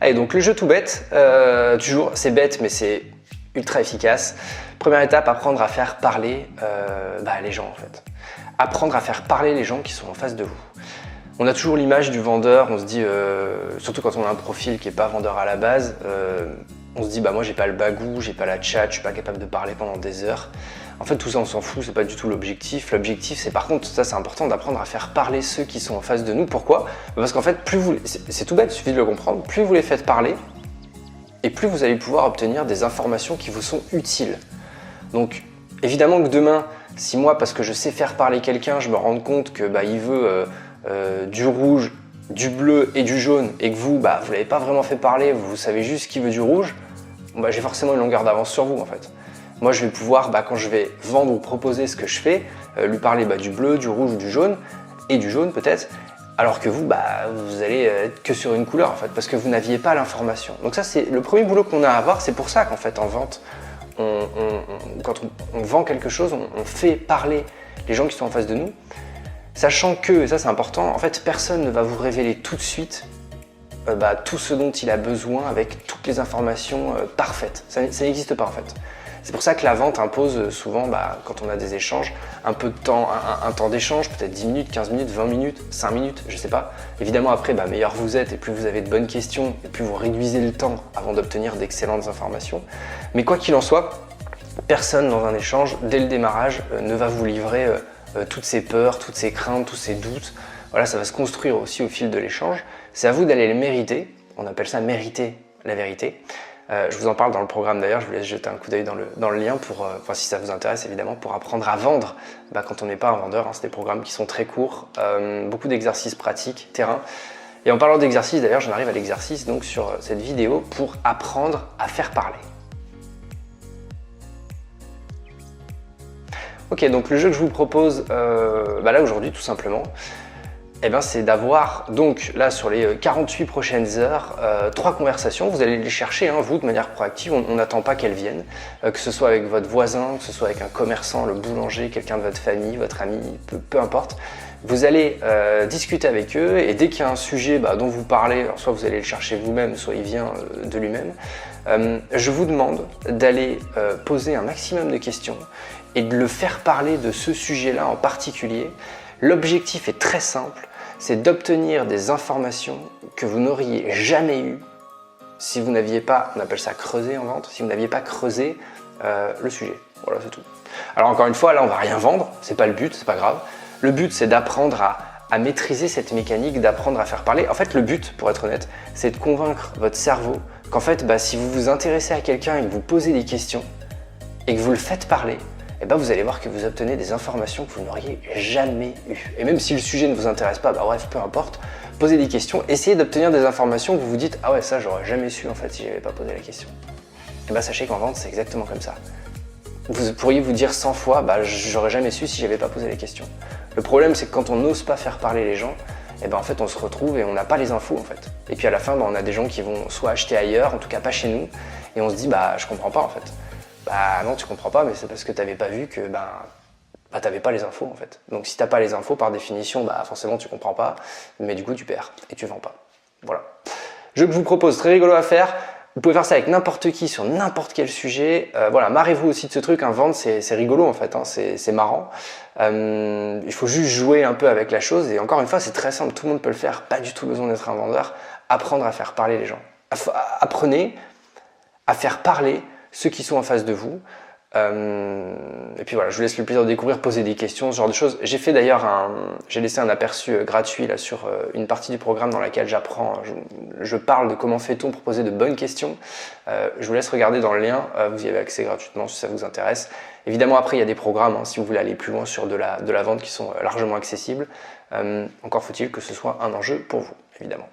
Allez, donc le jeu tout bête, toujours, c'est bête mais c'est ultra efficace. Première étape, apprendre à faire parler les gens en fait. Apprendre à faire parler les gens qui sont en face de vous. On a toujours l'image du vendeur, on se dit, surtout quand on a un profil qui n'est pas vendeur à la base, on se dit moi j'ai pas le bagou, j'ai pas la tchatche, je suis pas capable de parler pendant des heures. En fait tout ça on s'en fout, c'est pas du tout l'objectif. L'objectif c'est par contre, ça c'est important d'apprendre à faire parler ceux qui sont en face de nous. Pourquoi? Parce qu'en fait plus vous, c'est tout bête, il suffit de le comprendre, plus vous les faites parler et plus vous allez pouvoir obtenir des informations qui vous sont utiles. Donc évidemment que demain, si moi parce que je sais faire parler quelqu'un, je me rends compte que il veut du rouge, du bleu et du jaune et que vous l'avez pas vraiment fait parler, vous savez juste qu'il veut du rouge, j'ai forcément une longueur d'avance sur vous en fait. Moi je vais pouvoir, quand je vais vendre ou proposer ce que je fais, lui parler du bleu, du rouge ou du jaune, et du jaune peut-être, alors que vous, vous allez être que sur une couleur en fait, parce que vous n'aviez pas l'information. Donc ça c'est le premier boulot qu'on a à avoir, c'est pour ça qu'en fait en vente, quand on vend quelque chose, on fait parler les gens qui sont en face de nous, sachant que, et ça c'est important, en fait personne ne va vous révéler tout de suite tout ce dont il a besoin avec toutes les informations parfaites. Ça n'existe pas en fait. C'est pour ça que la vente impose souvent, quand on a des échanges, un peu de temps, un temps d'échange, peut-être 10 minutes, 15 minutes, 20 minutes, 5 minutes, je sais pas. Évidemment après, meilleur vous êtes et plus vous avez de bonnes questions et plus vous réduisez le temps avant d'obtenir d'excellentes informations. Mais quoi qu'il en soit, personne dans un échange, dès le démarrage, ne va vous livrer toutes ses peurs, toutes ses craintes, tous ses doutes. Voilà, ça va se construire aussi au fil de l'échange. C'est à vous d'aller le mériter. On appelle ça mériter la vérité. Je vous en parle dans le programme d'ailleurs, je vous laisse jeter un coup d'œil dans le lien pour, si ça vous intéresse évidemment, pour apprendre à vendre quand on n'est pas un vendeur. C'est des programmes qui sont très courts, beaucoup d'exercices pratiques, terrain. Et en parlant d'exercices d'ailleurs, j'en arrive à l'exercice donc sur cette vidéo pour apprendre à faire parler. Ok, donc le jeu que je vous propose là aujourd'hui tout simplement, c'est d'avoir donc là sur les 48 prochaines heures 3 conversations. Vous allez les chercher vous de manière proactive, on n'attend pas qu'elles viennent, que ce soit avec votre voisin, que ce soit avec un commerçant, le boulanger, quelqu'un de votre famille, votre ami, peu importe. Vous allez discuter avec eux et dès qu'il y a un sujet dont vous parlez, alors soit vous allez le chercher vous-même, soit il vient de lui-même, je vous demande d'aller poser un maximum de questions et de le faire parler de ce sujet-là en particulier. L'objectif est très simple, c'est d'obtenir des informations que vous n'auriez jamais eues si vous n'aviez pas, on appelle ça creuser en vente, si vous n'aviez pas creusé le sujet. Voilà, c'est tout. Alors encore une fois, là on va rien vendre, c'est pas le but, c'est pas grave. Le but c'est d'apprendre à maîtriser cette mécanique, d'apprendre à faire parler. En fait le but, pour être honnête, c'est de convaincre votre cerveau qu'en fait si vous vous intéressez à quelqu'un et que vous posez des questions et que vous le faites parler, vous allez voir que vous obtenez des informations que vous n'auriez jamais eues. Et même si le sujet ne vous intéresse pas, bref, peu importe, posez des questions, essayez d'obtenir des informations que vous vous dites « Ah ouais, ça j'aurais jamais su en fait si j'avais pas posé la question ». Sachez qu'en vente, c'est exactement comme ça. Vous pourriez vous dire 100 fois « J'aurais jamais su si j'avais pas posé les questions ». Le problème, c'est que quand on n'ose pas faire parler les gens, en fait on se retrouve et on n'a pas les infos en fait. Et puis à la fin, on a des gens qui vont soit acheter ailleurs, en tout cas pas chez nous, et on se dit « Je comprends pas en fait ». Non, tu comprends pas, mais c'est parce que tu n'avais pas vu que tu n'avais pas les infos en fait. Donc si tu n'as pas les infos, par définition, forcément tu comprends pas, mais du coup tu perds et tu vends pas. Voilà. Jeu que je vous propose, très rigolo à faire. Vous pouvez faire ça avec n'importe qui, sur n'importe quel sujet. Voilà, marrez-vous aussi de ce truc, vendre c'est rigolo en fait, c'est marrant. Il faut juste jouer un peu avec la chose et encore une fois c'est très simple, tout le monde peut le faire, pas du tout besoin d'être un vendeur. Apprendre à faire parler les gens. Apprenez à faire parler ceux qui sont en face de vous. Et puis voilà, je vous laisse le plaisir de découvrir, poser des questions, ce genre de choses. J'ai fait d'ailleurs j'ai laissé un aperçu gratuit là sur une partie du programme dans laquelle j'apprends, je parle de comment fait-on pour poser de bonnes questions. Je vous laisse regarder dans le lien, vous y avez accès gratuitement si ça vous intéresse. Évidemment après il y a des programmes si vous voulez aller plus loin sur de la vente qui sont largement accessibles. Encore faut-il que ce soit un enjeu pour vous, évidemment.